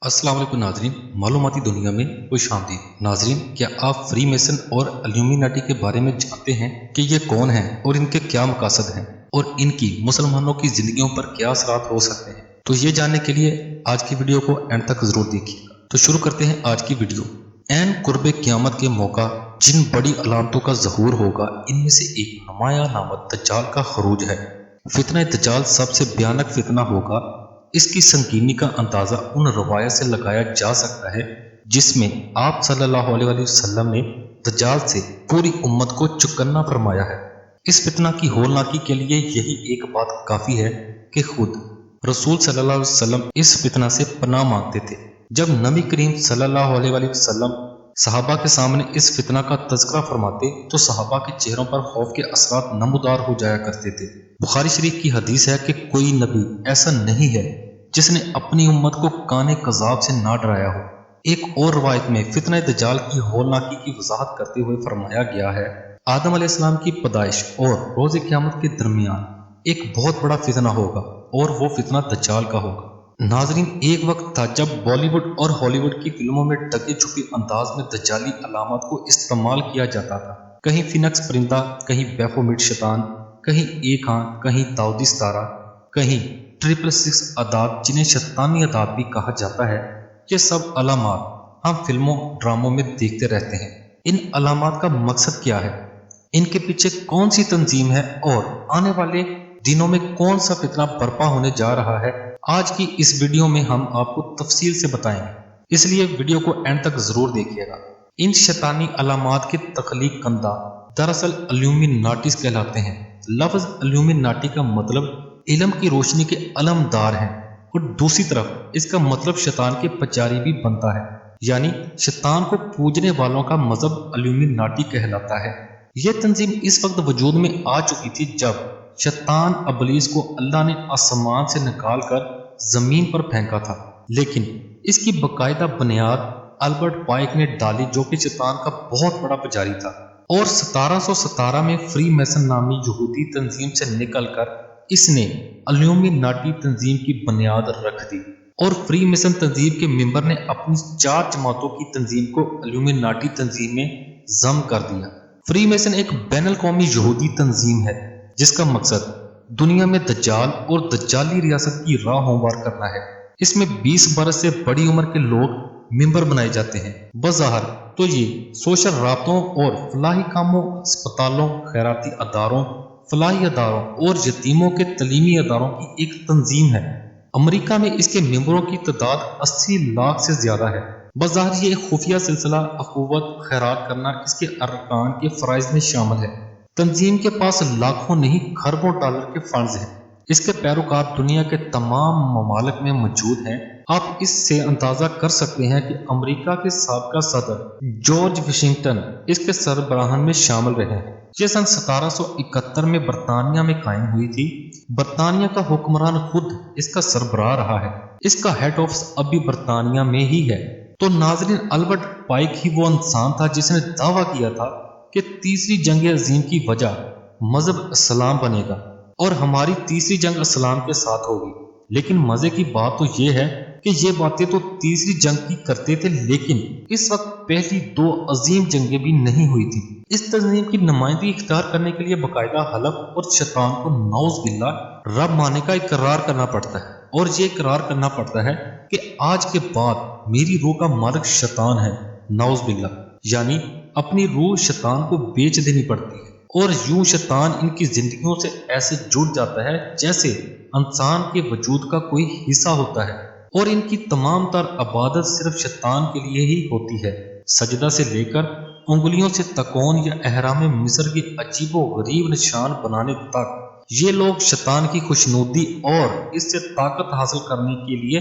अस्सलाम वालेकुम नाजरीन, मालूमाती दुनिया में खुश आमदीद। नाजरीन, क्या आप फ्री मेसन और इल्यूमिनाटी के बारे में जानते हैं कि ये कौन हैं और इनके क्या मकसद हैं और इनकी मुसलमानों की जिंदगियों पर क्या असरात हो सकते हैं? तो ये जानने के लिए आज की वीडियो को एंड तक जरूर देखिएगा। तो शुरू करते हैं आज की वीडियो। ऐन कुर्बे क़यामत के मौका जिन बड़ी अलामतों का ज़हूर होगा, इनमें से एक नुमाया नामक दज्जाल का खरूज है। फितना दज्जाल सबसे भयानक फितना होगा। इसकी संगीनी का अंदाज़ा उन रवायत से लगाया जा सकता है जिसमें आप सल्लल्लाहु अलैहि वसल्लम ने दज्जाल से पूरी उम्मत को चुकन्ना फरमाया है। इस फितना की होलनाकी के लिए यही एक बात काफ़ी है कि खुद रसूल सल्लल्लाहु अलैहि वसल्लम इस फितना से पनाह मांगते थे। जब नबी करीम सल्लल्लाहु अलैहि वसल्लम सहाबा के सामने इस फितना का तज़किरा फरमाते तो सहाबा के चेहरों पर खौफ के असरात नमूदार हो जाया करते थे। बुखारी शरीफ की हदीस है कि कोई नबी ऐसा नहीं है जिसने अपनी उम्मत को काने कज़ाब से ना डराया हो। एक और रवायत में फितना दज्जाल की होलनाकी की वजाहत करते हुए फरमाया गया है, आदम अलैहिस्सलाम की पैदाइश और रोज़ क़यामत के दरमियान एक बहुत बड़ा फितना होगा और वो फितना दज्जाल का होगा। नाजरीन, एक वक्त था जब बॉलीवुड और हॉलीवुड की फिल्मों में ढके छुपे अंदाज में दज्जाली अलामत को इस्तेमाल किया जाता था। कहीं फिनक्स परिंदा, कहीं बैफोमिट शैतान, कहीं एक आंख, कहीं दाऊदी सितारा, कहीं 666 अदाद जिन्हें शैतानी अदाद भी कहा जाता है। ये सब अलामात हम फिल्मों ड्रामों में देखते रहते हैं। इन अलामात का मकसद क्या है, इनके पीछे कौन सी तंजीम है और आने वाले दिनों में कौन सा फितना बर्पा होने जा रहा है, आज की इस वीडियो में हम आपको तफसील से बताएंगे। इसलिए वीडियो को एंड तक जरूर देखिएगा। इन शैतानी अलामात के तख्लीक कंदा दरअसल इल्यूमिनाटीज कहलाते हैं। लफ्ज़ इल्यूमिनाटी का मतलब इल्म की रोशनी के अलमदार हैं और दूसरी तरफ इसका मतलब शैतान के पुजारी भी बनता है, यानी शैतान को पूजने वालों का मजहब इल्यूमिनाटी कहलाता है। यह तंजीम इस वक्त वजूद में आ चुकी थी जब शैतान इब्लीस को अल्लाह ने आसमान से निकाल कर जमीन पर फेंका था, लेकिन इसकी बाकायदा बुनियाद अल्बर्ट पाइक ने डाली, जो कि शैतान का बहुत बड़ा पुजारी था और 1717 में फ्री मेसन नामी यहूदी तंजीम से निकलकर इसने इल्यूमिनाटी तंजीम की बुनियाद रख दी और फ्री मेसन तंजीम के मेंबर ने अपनी 4 जमातों की तंजीम को इल्यूमिनाटी तंजीम में जम कर दिया। फ्री मेसन एक बैनुल कौमी यहूदी तंजीम है जिसका मकसद दुनिया में दज्जाल और दज्जाली रियासत की राह हमवार करना है। इसमें 20 बरस से बड़ी उम्र के लोग मेंबर बनाए जाते हैं। बज़ाहिर तो ये सोशल राब्तों और फलाही कामों, अस्पतालों, खैराती अदारों, फलाही अदारों और यतीमों के तलीमी अदारों की एक तंजीम है। अमेरिका में इसके मेंबरों की तादाद 80 लाख से ज्यादा है। बज़ाहिर ये एक खुफिया सिलसिला अखुवत खैरात करना इसके अरकान के फ़राइज़ में शामिल है। तंजीम के पास लाखों नहीं खरबों डॉलर के फंड्स हैं। इसके पैरोकार दुनिया के तमाम ममालिक में मौजूद हैं। आप इससे अंदाजा कर सकते हैं कि अमेरिका के साबका सदर जॉर्ज वाशिंगटन इसके सरबराहन में शामिल रहे हैं। ये सन 1771 में बरतानिया में कायम हुई थी। बरतानिया का हुक्मरान खुद इसका सरबराह रहा है। इसका हेड ऑफिस अभी बरतानिया में ही है। तो नाजरीन, अल्बर्ट पाइक ही वो इंसान था जिसने दावा किया था कि तीसरी जंग अजीम की वजह मजहब इस्लाम बनेगा और हमारी तीसरी जंग इस्लाम के साथ होगी। लेकिन मजे की बात तो ये है कि ये बातें तो तीसरी जंग की करते थे, लेकिन इस वक्त पहली 2 अजीम जंगें भी नहीं हुई थी। इस तंजीम की नुमाइंदगी इख्तियार करने के लिए बाकायदा हलफ और शैतान को नौज बिल्लाह रब मानने का इकरार करना पड़ता है और ये इकरार करना पड़ता है कि आज के बाद मेरी रूह का मालिक शैतान है, नौज बिल्लाह, यानी अपनी रूह शैतान को बेच देनी पड़ती है और यूं शैतान इनकी जिंदगियों से ऐसे जुड़ जाता है जैसे इंसान के वजूद का कोई हिस्सा होता है और इनकी तमाम तर इबादत सिर्फ शैतान के लिए ही होती है। सजदा से लेकर उंगलियों से तकोन या एहराम मिस्र के अजीबो गरीब निशान बनाने तक ये लोग शैतान की खुशनुदी और इससे ताकत हासिल करने के लिए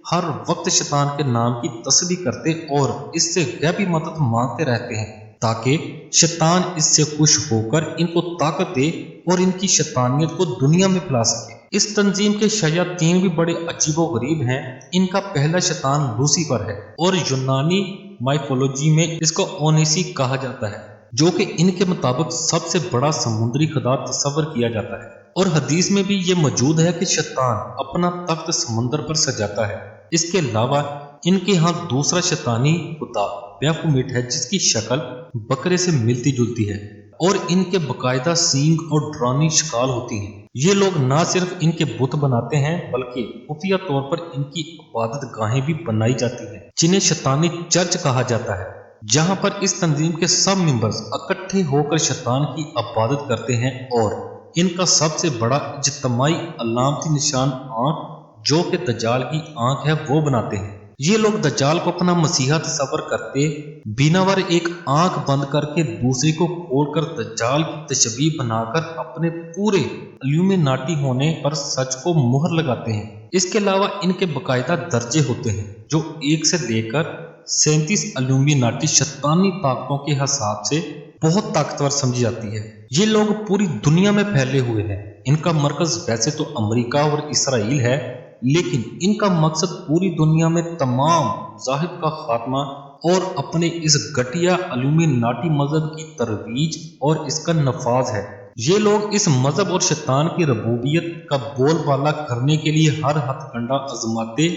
हर वक्त शैतान के नाम की तस्बीह करते और इससे गैबी मदद मांगते रहते हैं ताकि शैतान इससे खुश होकर इनको ताकत दे और इनकी शैतानियत को दुनिया में फैला सके। इस तंजीम के शयातीन भी बड़े अजीबो गरीब हैं। इनका पहला शैतान लूसीफर है और यूनानी माइथोलॉजी में इसको ओनिसी कहा जाता है, जो कि इनके मुताबिक सबसे बड़ा समुद्री खुदा तस्वर किया जाता है। और हदीस में भी ये मौजूद है कि शैतान अपना तख्त समुंदर पर सजाता है। इसके अलावा इनके यहाँ दूसरा शैतानी कुत्ता बैफोमेट है जिसकी शक्ल बकरे से मिलती जुलती है और इनके बकायदा सींग और डरावनी शिकार होती हैं। ये लोग ना सिर्फ इनके बुत बनाते हैं बल्कि खुफिया तौर पर इनकी इबादत गाहें भी बनाई जाती हैं जिन्हें शैतानी चर्च कहा जाता है, जहां पर इस तंजीम के सब मेंबर्स इकट्ठे होकर शैतान की इबादत करते हैं। और इनका सबसे बड़ा इज्तिमाई अलामती निशान आंख जो कि दज्जाल की आंख है वो बनाते हैं। ये लोग दज्जाल को अपना मसीहा तस्वर करते बिनावर एक आंख बंद करके दूसरी को खोलकर दज्जाल की तशबीह बनाकर अपने पूरे इल्यूमिनाटी होने पर सच को मुहर लगाते हैं। इसके अलावा इनके बकायदा दर्जे होते हैं जो 1 से लेकर 37 इल्यूमिनाटी शैतानी ताकतों के हिसाब से बहुत ताकतवर समझी जाती है। ये लोग पूरी दुनिया में फैले हुए हैं। इनका मरकज वैसे तो अमेरिका और इसराइल है, लेकिन इनका मकसद पूरी दुनिया में तमाम मज़ाहिब का खात्मा और अपने इस घटिया इल्यूमिनाटी मजहब की तरवीज और इसका नफाज है। ये लोग इस मजहब और शैतान की रबूबियत का बोलबाला करने के लिए हर हथकंडा आजमाते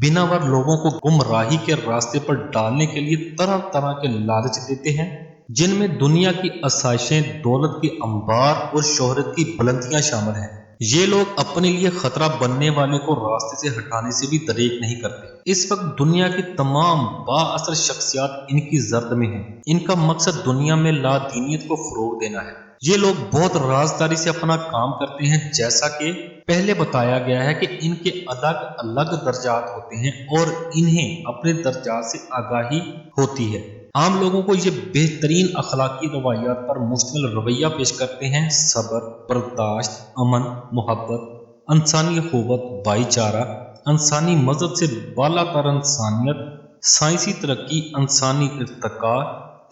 बिनावर लोगों को गुमराही के रास्ते पर डालने के लिए तरह तरह के लालच देते हैं, जिनमें दुनिया की आसाइशें, दौलत के अंबार और शोहरत की बुलंदियां शामिल हैं। ये लोग अपने लिए खतरा बनने वाले को रास्ते से हटाने से भी दरेक नहीं करते। इस वक्त दुनिया की तमाम बाअसर शख्सियात इनकी जर्द में हैं। इनका मकसद दुनिया में लादीनियत को फरोग देना है। ये लोग बहुत राजदारी से अपना काम करते हैं। जैसा कि पहले बताया गया है कि इनके अलग अलग दर्जात होते हैं और इन्हें अपने दर्जात से आगाही होती है। आम लोगों को ये बेहतरीन अखलाकी रवायात पर मुश्तमिल रवैया पेश करते हैं। सब्र, बर्दाश्त, अमन, मोहब्बत, इंसानी अखुवत, भाईचारा, इंसानी मजहब से बालातर इंसानियत, साइंसी तरक्की, इंसानी इर्तिका,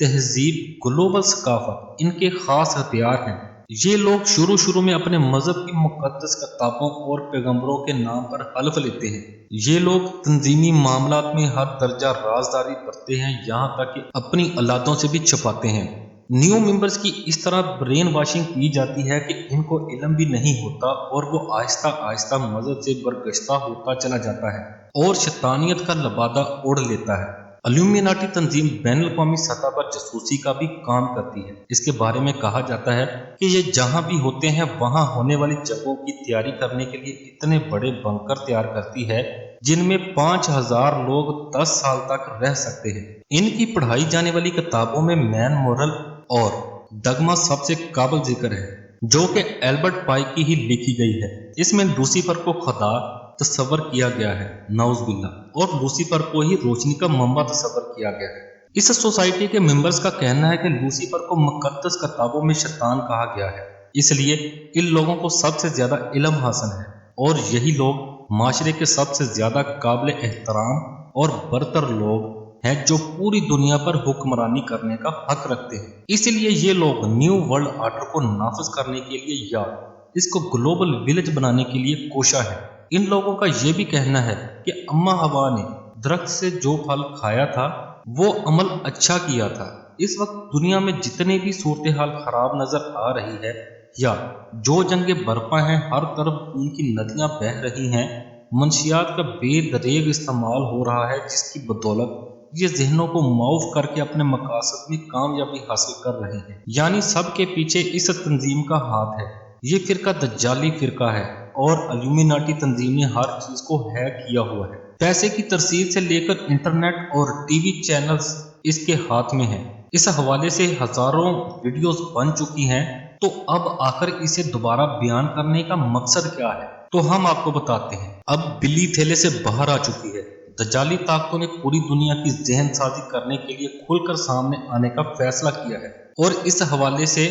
तहजीब, ग्लोबल सकाफत इनके खास हथियार हैं। ये लोग शुरू में अपने मजहब की मुकद्दस किताबों और पैगंबरों के नाम पर हल्फ लेते हैं। ये लोग तंजीमी मामलात में हर दर्जा राजदारी करते हैं, यहाँ तक कि अपनी औलादों से भी छुपाते हैं। न्यू मेंबर्स की इस तरह ब्रेन वॉशिंग की जाती है कि इनको इल्म भी नहीं होता और वो आहिस्ता आहिस्ता मजहब से बरगश्ता होता चला जाता है और शैतानियत का लबादा ओढ़ लेता है। इल्यूमिनाटी तंजीम बैनुल-अक़वामी सतह पर जासूसी का भी काम करती है। इसके बारे में कहा जाता है कि ये जहां भी होते हैं वहां होने वाली जंगों की तैयारी करने के लिए इतने बड़े बंकर तैयार करती है जिनमें 5000 लोग 10 साल तक रह सकते हैं। इनकी पढ़ाई जाने वाली किताबों में मैन मोरल और डगमा सबसे काबिल जिक्र है, जो कि एल्बर्ट पाई की ही लिखी गई है। इसमें लूसीफर को खुदा तस्वर किया गया है, नाउज़ुबिल्लाह, और लूसीफर को ही रोशनी का मंबा तस्वर किया गया है। इस सोसाइटी के मेंबर्स का कहना है कि लूसीफर को मुकद्दस किताबों में शैतान कहा गया है, इसलिए इन लोगों को सबसे ज्यादा इल्म हासिल है और यही लोग माशरे के सबसे ज्यादा काबिल एहतराम और बरतर लोग हैं जो पूरी दुनिया पर हुक्मरानी करने का हक रखते हैं। इसलिए ये लोग न्यू वर्ल्ड ऑर्डर को नाफिज करने के लिए या इसको ग्लोबल विलेज बनाने के लिए कोशा है। इन लोगों का यह भी कहना है कि अम्मा हवा ने दरख्त से जो फल खाया था वो अमल अच्छा किया था। इस वक्त दुनिया में जितने भी सूरत हाल खराब नजर आ रही है या जो जंगे बरपा हैं, हर तरफ खून की नदियां बह रही हैं, मंशियात का बेदरेग इस्तेमाल हो रहा है, जिसकी बदौलत ये जहनों को माऊफ करके अपने मकासद में कामयाबी हासिल कर रहे हैं। यानी सबके पीछे इस तंजीम का हाथ है। ये फिरका दज्जाली फिरका है और इल्यूमिनाटी तंजीम ने हर चीज को हैक किया हुआ है। पैसे की तरसील से लेकर इंटरनेट और टीवी चैनल्स इसके हाथ में है। इस हवाले से हजारों वीडियोस बन चुकी हैं, तो अब आखिर इसे दोबारा बयान करने का मकसद क्या है? तो हम आपको बताते हैं। अब बिल्ली थैले से बाहर आ चुकी है। दज्जाली ताकतों ने पूरी दुनिया की जहन साजी करने के लिए खुलकर सामने आने का फैसला किया है और इस हवाले से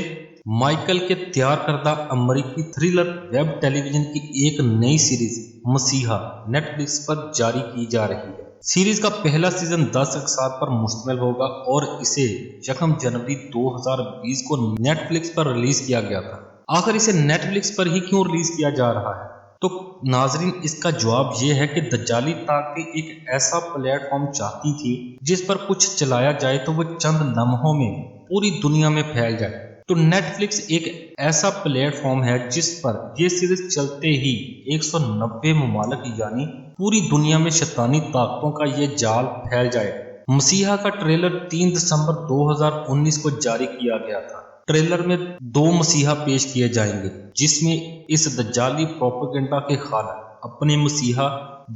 माइकल के तैयार करदा अमेरिकी थ्रिलर वेब टेलीविजन की एक नई सीरीज मसीहा नेटफ्लिक्स पर जारी की जा रही है। सीरीज का पहला सीजन 10 अक़साद पर मुश्तमिल होगा और इसे 1 जनवरी 2020 को नेटफ्लिक्स पर रिलीज किया गया था। आखिर इसे नेटफ्लिक्स पर ही क्यों रिलीज किया जा रहा है? तो नाजरीन, इसका जवाब यह है कि दज्जाली ताकतें एक ऐसा प्लेटफॉर्म चाहती थी जिस पर कुछ चलाया जाए तो वो चंद लम्हों में पूरी दुनिया में फैल जाए। تو نیٹفلکس ایک ایسا پلیٹ فارم ہے جس پر یہ سیریز چلتے ہی 190 ممالک یعنی پوری دنیا میں شیطانی طاقتوں کا یہ جال پھیل جائے گا۔ مسیحا کا ٹریلر 3 دسمبر 2019 کو جاری کیا گیا تھا۔ ٹریلر میں 2 مسیحا پیش کیے جائیں گے جس میں اس دجالی پروپیگنڈا کے خالق اپنے مسیحا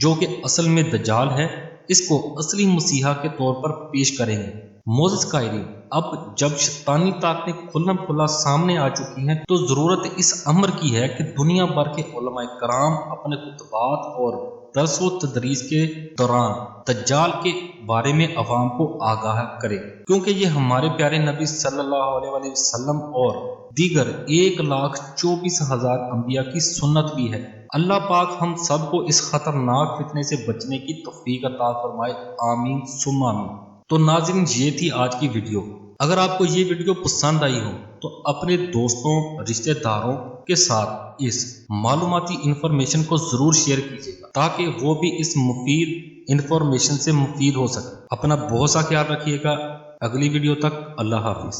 جو کہ اصل میں دجال ہے اس کو اصلی مسیحا کے طور پر پیش کریں گے۔ موزز قائرین، اب جب شیطانی طاقتیں کھلم کھلا سامنے آ چکی ہیں تو ضرورت اس امر کی ہے کہ دنیا بھر کے علماء کرام اپنے خطبات اور درس و تدریس کے دوران دجال کے بارے میں عوام کو آگاہ کرے، کیونکہ یہ ہمارے پیارے نبی صلی اللہ علیہ وسلم اور دیگر 1,24,000 انبیاء کی سنت بھی ہے۔ اللہ پاک ہم سب کو اس خطرناک فتنے سے بچنے کی توفیق عطا فرمائے، آمین ثم آمین۔ تو ناظرین، یہ تھی آج کی ویڈیو۔ اگر آپ کو یہ ویڈیو پسند آئی ہو تو اپنے دوستوں رشتہ داروں کے ساتھ اس معلوماتی انفارمیشن کو ضرور شیئر کیجیے گا تاکہ وہ بھی اس مفید انفارمیشن سے مفید ہو سکے۔ اپنا بہت سا خیال رکھیے گا۔ اگلی ویڈیو تک اللہ حافظ۔